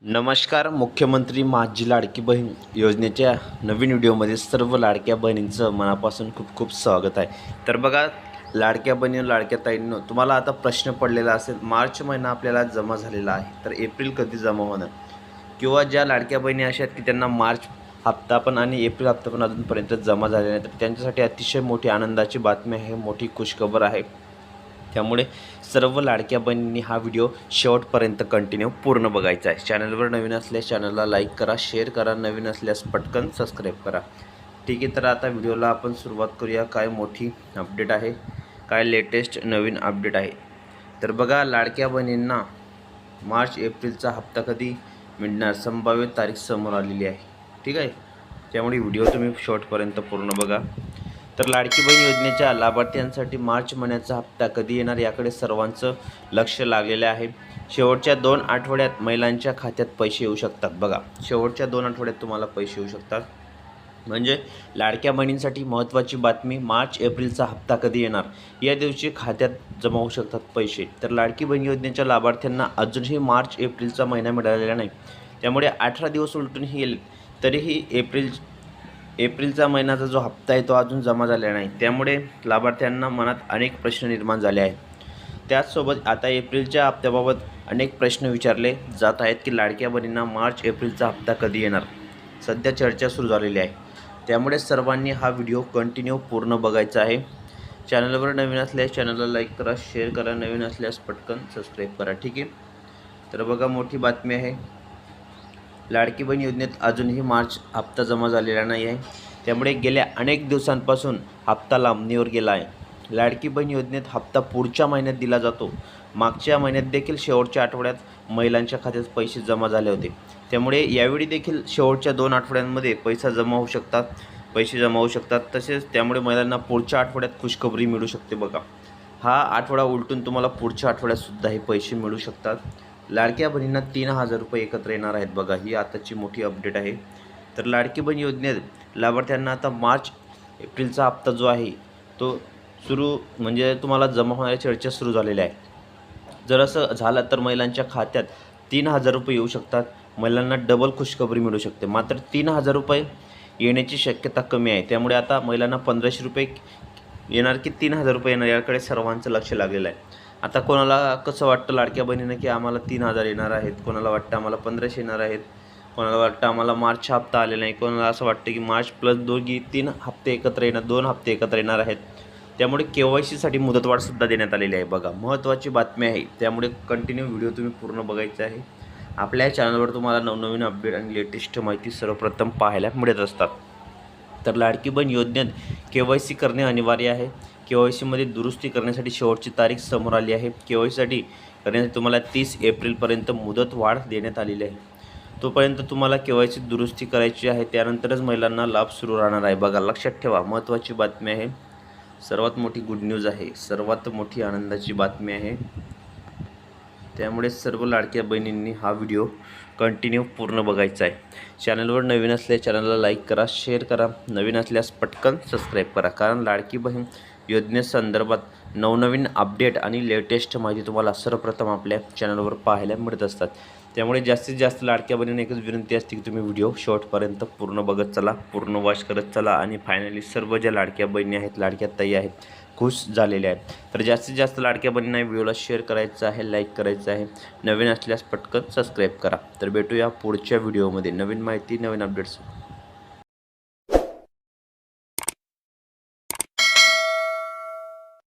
नमस्कार. मुख्यमंत्री माझी लाडकी बहीण योजनेच्या नवीन व्हिडिओमध्ये सर्व लाडक्या बहिणींचं मनापासून खूप खूप स्वागत आहे. तर बघा, लाडक्या बहिणी लाडक्या ताईंनो, तुम्हाला आता प्रश्न पडलेला असेल, मार्च महिना आपल्याला जमा झालेला आहे, तर एप्रिल कधी जमा होणार? किंवा ज्या लाडक्या बहिणी अशा आहेत की त्यांना मार्च हप्ता पण आणि एप्रिल हप्ता पण अजूनपर्यंत जमा झालेला नाही, तर त्यांच्यासाठी अतिशय मोठी आनंदाची बातमी आहे, मोठी खुशखबर आहे. त्यामुळे सर्व लाडक्या बहिणींनी हा व्हिडिओ शेवटपर्यंत कंटिन्यू पूर्ण बघायचा आहे. चॅनलवर नवीन असल्यास चॅनलला लाईक करा, शेअर करा, नवीन असल्यास पटकन सबस्क्राईब करा. ठीक आहे, तर आता व्हिडिओला आपण सुरुवात करूया. काय मोठी अपडेट आहे, काय लेटेस्ट नवीन अपडेट आहे. तर बघा, लाडक्या बहिणींना मार्च एप्रिलचा हप्ता कधी मिळणार, संभाव्य तारीख समोर आलेली आहे. ठीक आहे, त्यामुळे व्हिडिओ तुम्ही शेवटपर्यंत पूर्ण बघा. तर लाडकी बहीण योजनेच्या लाभार्थ्यांसाठी मार्च महिन्याचा हप्ता कधी येणार याकडे सर्वांचं लक्ष लागलेलं आहे. शेवटच्या 2 आठवड्यात महिलांच्या खात्यात पैसे येऊ शकतात. बघा, शेवटच्या 2 आठवड्यात तुम्हाला पैसे येऊ शकतात. म्हणजे लाडक्या बहिणींसाठी महत्त्वाची बातमी, मार्च एप्रिलचा हप्ता कधी येणार या दिवशी खात्यात जमा होऊ शकतात पैसे. तर लाडकी बहीण योजनेच्या लाभार्थ्यांना अजूनही मार्च एप्रिलचा महिना मिळालेला नाही, त्यामुळे 18 दिवस उलटूनही गेले तरीही एप्रिलचा महिन्याचा जो हप्ता आहे तो अजून जमा झालेला नाही. त्यामुळे लाभार्थ्यांना मनात अनेक प्रश्न निर्माण झाले आहेत. त्याचसोबत आता एप्रिलच्या हप्त्याबाबत अनेक प्रश्न विचारले जात आहेत की लाडक्या बहिणींना मार्च एप्रिलचा हप्ता कधी येणार, सध्या चर्चा सुरू झालेली आहे. त्यामुळे सर्वांनी हा व्हिडिओ कंटिन्यू पूर्ण बघायचा आहे. चॅनलवर नवीन असल्यास चॅनलला लाईक करा, शेअर करा, नवीन असल्यास पटकन सबस्क्राईब करा. ठीक आहे, तर बघा, मोठी बातमी आहे. लाडकी बहीण योजनेत अजूनही मार्च हप्ता जमा झालेला नाही आहे, त्यामुळे गेल्या अनेक दिवसांपासून हप्ता लांबणीवर गेला आहे. लाडकी बहीण योजनेत हप्ता पुढच्या महिन्यात दिला जातो. मागच्या महिन्यात देखील शेवटच्या आठवड्यात महिलांच्या खात्यात पैसे जमा झाले होते, त्यामुळे यावेळी देखील शेवटच्या 2 आठवड्यांमध्ये पैसे जमा होऊ शकतात. तसेच त्यामुळे महिलांना पुढच्या आठवड्यात खुशखबरी मिळू शकते. बघा, हा आठवडा उलटून तुम्हाला पुढच्या आठवड्यातसुद्धा हे पैसे मिळू शकतात. लाडक्या बहिणींना 3,000 रुपये एकत्र येणार आहेत. बघा, ही आताची मोठी अपडेट आहे. तर लाडकी बहीण योजनेत लाभार्थ्यांना आता मार्च एप्रिलचा हप्ता जो आहे तो म्हणजे तुम्हाला जमा होण्याच्या चर्चा सुरू झालेल्या आहे. जर असं झालं तर महिलांच्या खात्यात 3,000 रुपये येऊ शकतात. महिलांना डबल खुशखबरी मिळू शकते. मात्र 3,000 रुपये येण्याची शक्यता कमी आहे. त्यामुळे आता महिलांना 1,500 रुपये येणार की 3,000 रुपये येणार याकडे सर्वांचं लक्ष लागलेलं आहे. आता कोणाला कसं वाटतं लाडक्या बहिणीनं की आम्हाला 3,000 येणार आहेत, कोणाला वाटतं आम्हाला 1,500 येणार आहेत, कोणाला वाटतं आम्हाला मार्च हप्ता आलेला नाही, कोणाला असं वाटतं की मार्च प्लस 3 हप्ते एकत्र येणार, 2 हप्ते एकत्र येणार आहेत. त्यामुळे KYCसाठी मुदतवाढसुद्धा देण्यात आलेली आहे. बघा, महत्त्वाची बातमी आहे. त्यामुळे कंटिन्यू व्हिडिओ तुम्ही पूर्ण बघायचा आहे. आपल्या चॅनलवर तुम्हाला नवनवीन अपडेट आणि लेटेस्ट माहिती सर्वप्रथम पाहायला मिळत असतात. तर लाडकी बहीण योजनेत KYC करणे अनिवार्य आहे. KYCमध्ये दुरुस्ती करण्यासाठी शेवटची तारीख समोर आली आहे. KYCसाठी करण्यासाठी तुम्हाला 30 एप्रिलपर्यंत मुदतवाढ देण्यात आलेली आहे. तोपर्यंत तुम्हाला KYC दुरुस्ती करायची आहे. त्यानंतरच महिलांना लाभ सुरू राहणार आहे. बघा, लक्षात ठेवा, महत्त्वाची बातमी आहे. सर्वात मोठी गुड न्यूज आहे, सर्वात मोठी आनंदाची बातमी आहे. त्यामुळे सर्व लाडक्या बहिणींनी हा व्हिडिओ कंटिन्यू पूर्ण बघायचा आहे. चॅनलवर नवीन असल्यास चॅनलला लाईक करा, शेअर करा, नवीन असल्यास पटकन सबस्क्राईब करा. कारण लाडकी बहीण योजनेसंदर्भात नवनवीन अपडेट आणि लेटेस्ट माहिती तुम्हाला सर्वप्रथम आपल्या चॅनलवर पाहायला मिळत असतात. त्यामुळे जास्तीत जास्त लाडक्या बहिणींना एकच विनंती असते की तुम्ही व्हिडिओ शेवटपर्यंत पूर्ण बघत चला, पूर्ण वॉच करत चला आणि फायनली सर्व ज्या लाडक्या बहिणी आहेत, लाडक्या ताई आहेत, खुश झालेल्या आहेत. तर जास्तीत जास्त लाडक्या बहिणींना व्हिडिओला शेअर करायचं आहे, लाईक करायचं आहे, नवीन असल्यास पटकन सबस्क्राईब करा. तर भेटूया पुढच्या व्हिडिओमध्ये नवीन माहिती, नवीन अपडेट्स.